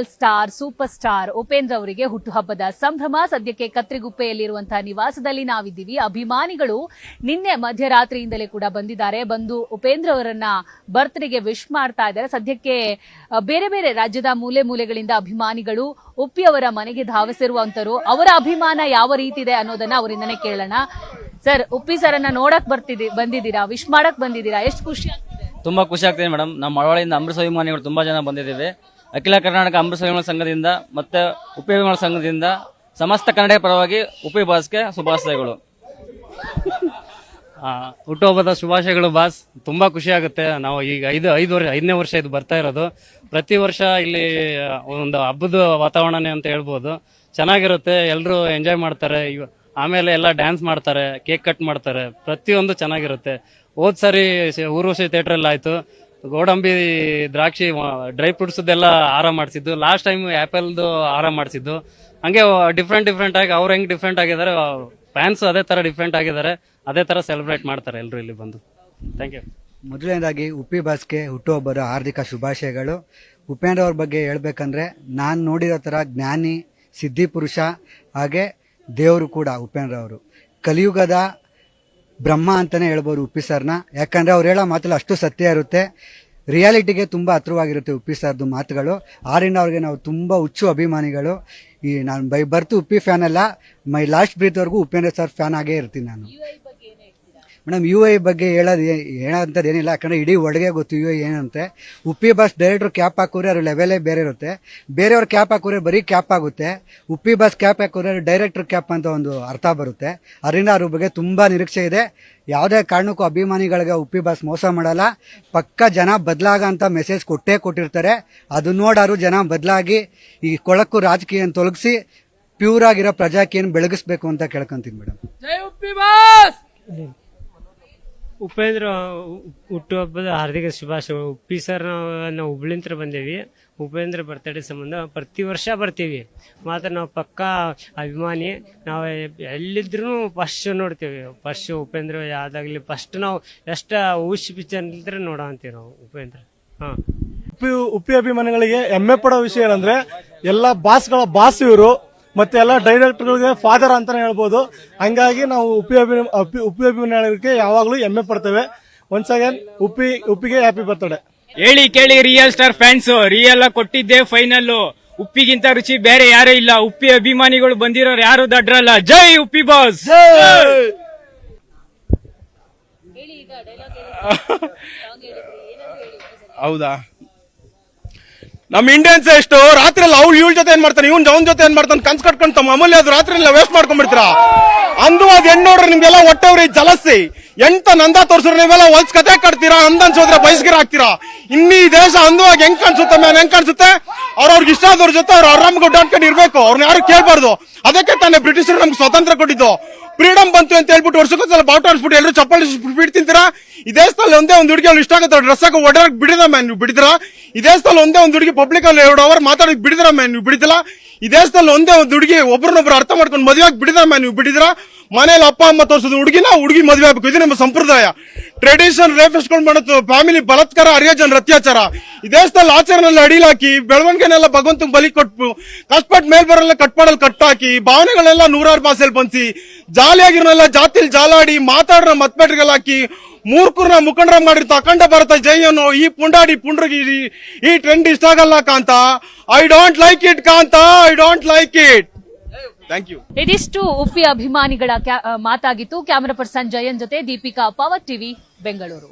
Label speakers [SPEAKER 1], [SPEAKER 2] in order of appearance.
[SPEAKER 1] Serial star super star Upendra ಅವರಿಗೆ ಹುಟ್ಟುಹಬ್ಬದ ಸಂಭ್ರಮ. ಸದ್ಯಕ್ಕೆ ಕತ್ರಿಗುಪ್ಪೆಯಲ್ಲಿರುವಂತಹ ನಿವಾಸದಲ್ಲಿ ನಾವಿದ್ದೀವಿ. ಅಭಿಮಾನಿಗಳು ನಿನ್ನೆ ಮಧ್ಯರಾತ್ರಿಯಿಂದಲೇ ಕೂಡ ಬಂದಿದ್ದಾರೆ. ಬಂದು ಉಪೇಂದ್ರ ಅವರನ್ನ ಬರ್ತ್ಡೇಗೆ ವಿಶ್ ಮಾಡ್ತಾ ಇದ್ದಾರೆ. ಸದ್ಯಕ್ಕೆ ಬೇರೆ ಬೇರೆ ರಾಜ್ಯದ ಮೂಲೆ ಮೂಲೆಗಳಿಂದ ಅಭಿಮಾನಿಗಳು ಉಪ್ಪಿ ಅವರ ಮನೆಗೆ ಧಾವಿಸಿರುವಂತರು. ಅವರ ಅಭಿಮಾನ ಯಾವ ರೀತಿ ಇದೆ ಅನ್ನೋದನ್ನ ಅವರಿಂದನೇ ಕೇಳೋಣ. ಸರ್, ಉಪ್ಪಿ ಸರ್ ಅನ್ನ ನೋಡಕ್ ಬಂದಿದ್ದೀರಾ, ವಿಶ್ ಮಾಡಕ್ ಬಂದಿದ್ದೀರಾ, ಎಷ್ಟು ಖುಷಿ ಆಗ್ತಿದೆ?
[SPEAKER 2] ತುಂಬಾ ಖುಷಿ ಆಗ್ತಿದೆ ಮೇಡಮ್. ನಮ್ಮ ಮಳವಳ್ಳಿಯಿಂದ ಅಮೃತ ಅಭಿಮಾನಿಗಳು ತುಂಬಾ ಜನ ಬಂದಿದ್ದೇವೆ. ಅಖಿಲ ಕರ್ನಾಟಕ ಅಮೃತ ಅಭಿಮಾನ ಸಂಘದಿಂದ ಮತ್ತೆ ಉಪಿ ಅಭಿಮಾನ ಸಂಘದಿಂದ ಸಮಸ್ತ ಕನ್ನಡ ಪರವಾಗಿ ಉಪಿ ಬಾಸ್ಗೆ ಶುಭಾಶಯಗಳು.
[SPEAKER 3] ಹುಟ್ಟುಹಬ್ಬದ ಶುಭಾಶಯಗಳು ಬಾಸ್. ತುಂಬಾ ಖುಷಿ ಆಗುತ್ತೆ. ನಾವು ಈಗ ಐದನೇ ವರ್ಷ ಇದು ಬರ್ತಾ ಇರೋದು. ಪ್ರತಿ ವರ್ಷ ಇಲ್ಲಿ ಒಂದು ಹಬ್ಬದ ವಾತಾವರಣನೇ ಅಂತ ಹೇಳ್ಬೋದು. ಚೆನ್ನಾಗಿರುತ್ತೆ, ಎಲ್ಲರೂ ಎಂಜಾಯ್ ಮಾಡ್ತಾರೆ. ಆಮೇಲೆ ಎಲ್ಲ ಡ್ಯಾನ್ಸ್ ಮಾಡ್ತಾರೆ, ಕೇಕ್ ಕಟ್ ಮಾಡ್ತಾರೆ, ಪ್ರತಿಯೊಂದು ಚೆನ್ನಾಗಿರುತ್ತೆ. ಹೋದ್ ಸಾರಿ ಊರ್ವಶಿ ಥಿಯೇಟರ್ ಅಲ್ಲಿ ಆಯ್ತು, ಗೋಡಂಬಿ ದ್ರಾಕ್ಷಿ ಡ್ರೈ ಫ್ರೂಟ್ಸ್ದೆಲ್ಲ ಹಾರ ಮಾಡಿಸಿದ್ದು. ಲಾಸ್ಟ್ ಟೈಮ್ ಆಪಲ್ದು ಹಾರ ಮಾಡಿಸಿದ್ದು. ಹಂಗೆ ಡಿಫ್ರೆಂಟ್ ಆಗಿ ಅವ್ರು ಹೆಂಗ್ ಡಿಫ್ರೆಂಟ್ ಆಗಿದ್ದಾರೆ, ಫ್ಯಾನ್ಸ್ ಅದೇ ತರ ಡಿಫ್ರೆಂಟ್ ಆಗಿದ್ದಾರೆ. ಅದೇ ತರ ಸೆಲೆಬ್ರೇಟ್ ಮಾಡ್ತಾರೆ ಎಲ್ಲರೂ ಇಲ್ಲಿ ಬಂದು. Thank you.
[SPEAKER 4] ಮೊದಲನೇದಾಗಿ ಉಪ್ಪಿ ಬಾಸ್ಗೆ ಹುಟ್ಟುಹಬ್ಬದ ಹಾರ್ದಿಕ ಶುಭಾಶಯಗಳು. ಉಪೇಂದ್ರ ಅವ್ರ ಬಗ್ಗೆ ಹೇಳ್ಬೇಕಂದ್ರೆ ನಾನು ನೋಡಿರೋ ತರ ಜ್ಞಾನಿ, ಸಿದ್ಧಿ ಪುರುಷ, ಹಾಗೆ ದೇವರು ಕೂಡ ಉಪೇಂದ್ರ ಅವರು. ಕಲಿಯುಗದ ಬ್ರಹ್ಮ ಅಂತಾನೆ ಹೇಳ್ಬೋದು ಉಪ್ಪಿ ಸರ್ನ. ಯಾಕಂದ್ರೆ ಅವ್ರು ಹೇಳೋ ಮಾತಲ್ಲಿ ಅಷ್ಟು ಸತ್ಯ ಇರುತ್ತೆ, ರಿಯಾಲಿಟಿಗೆ ತುಂಬಾ ಹತ್ರವಾಗಿರುತ್ತೆ ಉಪ್ಪಿ ಸರ್ದು ಮಾತುಗಳು. ಆರಿಂದ ಅವ್ರಿಗೆ ನಾವು ತುಂಬಾ ಹುಚ್ಚು ಅಭಿಮಾನಿಗಳು. ನಾನು ಬೈ ಬರ್ತು ಉಪ್ಪಿ ಫ್ಯಾನ್ ಅಲ್ಲ, ಮೈ ಲಾಸ್ಟ್ ಬ್ರೀತ್ ವರೆಗೂ ಉಪೇಂದ್ರ ಸರ್ ಫ್ಯಾನ್ ಆಗೇ ಇರ್ತೀನಿ ನಾನು. ಮೇಡಮ್, UI ಬಗ್ಗೆ ಹೇಳೋಂಥದ್ದು ಏನಿಲ್ಲ, ಯಾಕಂದ್ರೆ ಇಡೀ ಒಳಗೆ ಗೊತ್ತು UI ಏನಂತೆ. ಉಪ್ಪಿ ಬಾಸ್ ಡೈರೆಕ್ಟರ್ ಕ್ಯಾಪ್ ಹಾಕೋರೆ ಅವ್ರ ಲೆವೆಲೇ ಬೇರೆ ಇರುತ್ತೆ. ಬೇರೆಯವ್ರ ಕ್ಯಾಪ್ ಹಾಕೋರೆ ಬರೀ ಕ್ಯಾಪ್ ಆಗುತ್ತೆ. ಉಪ್ಪಿ ಬಾಸ್ ಕ್ಯಾಪ್ ಹಾಕೋರೆ ಡೈರೆಕ್ಟರ್ ಕ್ಯಾಪ್ ಅಂತ ಒಂದು ಅರ್ಥ ಬರುತ್ತೆ. ಅದರಿಂದ ಅವ್ರ ಬಗ್ಗೆ ತುಂಬಾ ನಿರೀಕ್ಷೆ ಇದೆ. ಯಾವುದೇ ಕಾರಣಕ್ಕೂ ಅಭಿಮಾನಿಗಳಿಗೆ ಉಪ್ಪಿ ಬಾಸ್ ಮೋಸ ಮಾಡಲ್ಲ. ಪಕ್ಕ ಜನ ಬದಲಾಗಂತ ಮೆಸೇಜ್ ಕೊಟ್ಟಿರ್ತಾರೆ. ಅದು ನೋಡಾರು ಜನ ಬದಲಾಗಿ ಈ ಕೊಳಕು ರಾಜಕೀಯ ತೊಲಗಿಸಿ ಪ್ಯೂರ್ ಆಗಿರೋ ಪ್ರಜಾಕೀಯನ ಬೆಳಗಿಸ್ಬೇಕು ಅಂತ ಕೇಳ್ಕೊಂತೀನಿ ಮೇಡಮ್.
[SPEAKER 5] ಜೈ ಉಪ್ಪಿ ಬಾಸ್.
[SPEAKER 6] ಉಪೇಂದ್ರ ಹುಟ್ಟುಹಬ್ಬದ ಹಾರ್ದಿಕ ಶುಭಾಶಯಗಳು. ಉಪ್ಪಿ ಸರ್ ನಾವು ಹುಬ್ಳಿಂತ್ರ ಬಂದೇವಿ. ಉಪೇಂದ್ರ ಬರ್ತಡೇ ಸಂಬಂಧ ಪ್ರತಿ ವರ್ಷ ಬರ್ತೀವಿ. ಮಾತ್ರ ನಾವು ಪಕ್ಕಾ ಅಭಿಮಾನಿ. ನಾವು ಎಲ್ಲಿದ್ರು ಫಸ್ಟ್ ನೋಡ್ತೀವಿ. ಫಸ್ಟ್ ಉಪೇಂದ್ರ ಯಾವ್ದಾಗ್ಲಿ ಫಸ್ಟ್ ನಾವು ಎಷ್ಟ ಊಶ್ ಪಿಕ್ಚರ್ ಇದ್ರೆ ನೋಡೋ ಅಂತೀವಿ ನಾವು ಉಪೇಂದ್ರ.
[SPEAKER 7] ಉಪ್ಪಿ ಅಭಿಮಾನಿಗಳಿಗೆ ಹೆಮ್ಮೆ ಪಡೋ ವಿಷಯ ಏನಂದ್ರೆ ಎಲ್ಲ ಬಾಸ್ಗಳ ಬಾಸ್ ಇವರು, ಮತ್ತೆ ಎಲ್ಲ ಡೈರೆಕ್ಟರ್ಗಳಿಗೆ ಫಾದರ್ ಅಂತಾನೆ ಹೇಳ್ಬೋದು. ಹಂಗಾಗಿ ನಾವು ಉಪ್ಪಿ ಅಭಿಮಾನಿಗಳಿಗೆ ಯಾವಾಗ್ಲೂ ಹೆಮ್ಮೆ ಪಡ್ತೇವೆ. ಒನ್ಸ್ ಅಗೇನ್ ಉಪ್ಪಿಗೆ ಹ್ಯಾಪಿ ಬರ್ತ್ಡೇ.
[SPEAKER 5] ಹೇಳಿ ಕೇಳಿ ರಿಯಲ್ ಸ್ಟಾರ್ ಫ್ಯಾನ್ಸ್, ರಿಯಲ್ ಕೊಟ್ಟಿದ್ದೆ ಫೈನಲ್. ಉಪ್ಪಿಗಿಂತ ರುಚಿ ಬೇರೆ ಯಾರೂ ಇಲ್ಲ. ಉಪ್ಪಿ ಅಭಿಮಾನಿಗಳು ಬಂದಿರೋರು ಯಾರು ದಡ್ರಲ್ಲ. ಜೈ ಉಪ್ಪಿ ಬಾಸ್.
[SPEAKER 8] ಹೌದಾ, ನಮ್ ಇಂಡಿಯನ್ಸ್ ಎಷ್ಟು ರಾತ್ರಿ ಅವ್ರು ಇವಳ ಜೊತೆ ಏನ್ ಮಾಡ್ತಾನೆ, ಇವನ್ ಅವನ ಜೊತೆ ಏನ್ ಮಾಡ್ತಾನೆ ಕನ್ಸ್ ಕಟ್ಕೊಂಡು ತಮ್ಮ ಅಮೂಲ್ಯ ಅದು ರಾತ್ರಿ ವೇಸ್ಟ್ ಮಾಡ್ಕೊಂಡ್ಬಿಡ್ತೀರಾ. ಅಂದವಾದ ಹೆಣ್ಣು ನೋಡ್ರಿ ನಿಮ್ಗೆಲ್ಲ ಹೊಟ್ಟೆವ್ರಿ ಜಲಸಿ ಎಂತ ನಂದ ತೋರ್ಸ್ರಿ ನೀವೆಲ್ಲ ಹೊಲ್ಸ್ ಕತೆ ಕಟ್ತೀರಾ, ಅಂದನ್ಸೋದ್ರೆ ಬಯಸ್ಗಿರ ಆಗ್ತೀರಾ. ಇನ್ನೀ ದೇಶ ಅಂದವಾಗಿ ಹೆಂಗ್ ಕಾಣಿಸುತ್ತೆ ಮ್ಯಾನ್, ಹೆಂಗ್ ಕಾಣಿಸುತ್ತೆ. ಅವ್ರವ್ರಿಗೆ ಇಷ್ಟ ಆದವ್ರ ಜೊತೆ ಅವ್ರು ಆರಾಮ್ ಗುಡ್ಡಾಡ್ಕೊಂಡು ಇರ್ಬೇಕು. ಅವ್ರನ್ನ ಯಾರು ಕೇಳ್ಬಾರ್ದು. ಅದಕ್ಕೆ ತಾನೇ ಬ್ರಿಟಿಷರು ನಮ್ಗೆ ಸ್ವಾತಂತ್ರ್ಯ ಕೊಟ್ಟಿದ್ದು. ಫ್ರೀಡಮ್ ಬಂತು ಅಂತ ಹೇಳ್ಬಿಟ್ಟು ವರ್ಷಕ್ಕೊಂದ್ಸಲ ಬಾವುಟ ಆಡಿಸ್ಬಿಟ್ಟು ಎಲ್ಲರೂ ಚಪ್ಪಲಿ ಬಿಟ್ಟು ತಿಂತೀರಾ. ಈ ದೇಶದಲ್ಲಿ ಒಂದೇ ಒಂದು ಹುಡುಗಿ ಅವ್ರು ಇಷ್ಟ ಆಗುತ್ತೆ ಡ್ರೆಸ್ ಹಾಕಿ ಓಡಾಡಕ್ ಬಿಡಿದ ಮ್ಯಾನ್ ನೀವು ಬಿಡಿದಿರಾ. ಈ ದೇಶದಲ್ಲಿ ಒಂದೇ ಒಂದು ಹುಡುಗಿ ಪಬ್ಲಿಕ್ ಅಲ್ಲಿ 2 ಅವರ್ ಮಾತಾಡಕ್ ಬಿಡಿದಿರ ಮ್ಯಾನ್ ನೀವು ಬಿಡಿದಿಲ್ಲ. ಈ ದೇಶದಲ್ಲಿ ಒಂದೇ ಒಂದು ಹುಡುಗಿ ಒಬ್ರನ್ನೊಬ್ರು ಅರ್ಥ ಮಾಡ್ಕೊಂಡು ಮದುವೆ ಆಗಿ ಬಿಡಿದ ಮ್ಯಾನ್ ನೀವು ಬಿಡಿದಿರಾ. ಮನೇಲಿ ಅಪ್ಪ ಅಮ್ಮ ತೋರಿಸೋದು ಹುಡುಗಿ ಮದುವೆ ಆಗ್ಬೇಕು, ಇದು ನಮ್ಮ ಸಂಪ್ರದಾಯ. ಟ್ರೆಡಿಷನ್ ರೇಫಿಸ್ಕೊಂಡು ಮಾಡೋದು, ಫ್ಯಾಮಿಲಿ ಬಲಾತ್ಕಾರ, ಹರಿಯಜನ ಅತ್ಯಾಚಾರ. ಈ ದೇಶದಲ್ಲಿ ಆಚರಣೆಲ್ಲ ಅಡಿಲಾಕಿ ಬೆಳವಣಿಗೆನೆಲ್ಲ ಭಗವಂತಂಗೆ ಬಲಿ ಕೊಟ್ಟು ಕಷ್ಟಪಟ್ಟು ಮೇಲ್ ಬರಲ್ಲ ಕಟ್ಪಾಡಲ್ಲಿ ಕಟ್ಟಾಕಿ ಭಾವನೆಗಳೆಲ್ಲ 100 ಭಾಷೆಯಲ್ಲಿ ಬಂಸಿ ಜಾಲಿಯಾಗಿರೋನೆಲ್ಲ ಜಾತಿಲ್ ಜಾಲಾಡಿ ಮಾತಾಡ್ರ ಮತ್ಪೆಟ್ರಿಗೆಲ್ಲ ಹಾಕಿ ಮೂರ್ಖರನ್ನ ಮುಖಂಡರ ಮಾಡಿರ್ತ ಅಖಂಡ ಭಾರತ ಜೈ ಅನ್ನೋ ಈ ಪುಂಡಾಡಿ ಪುಂಡ್ರಗಿರಿ ಈ ಟ್ರೆಂಡ್ ಇಷ್ಟ ಆಗಲ್ಲ Kantha. I don't like it Kantha, I don't like it. Thank you.
[SPEAKER 1] ಇದಿಷ್ಟು ಉಪ್ಪಿ ಅಭಿಮಾನಿಗಳ ಮಾತಾಗಿತ್ತು. ಕ್ಯಾಮರಾ ಪರ್ಸನ್ ಜಯನ್ ಜೊತೆ ದೀಪಿಕಾ, ಪವರ್ ಟಿವಿ, ಬೆಂಗಳೂರು.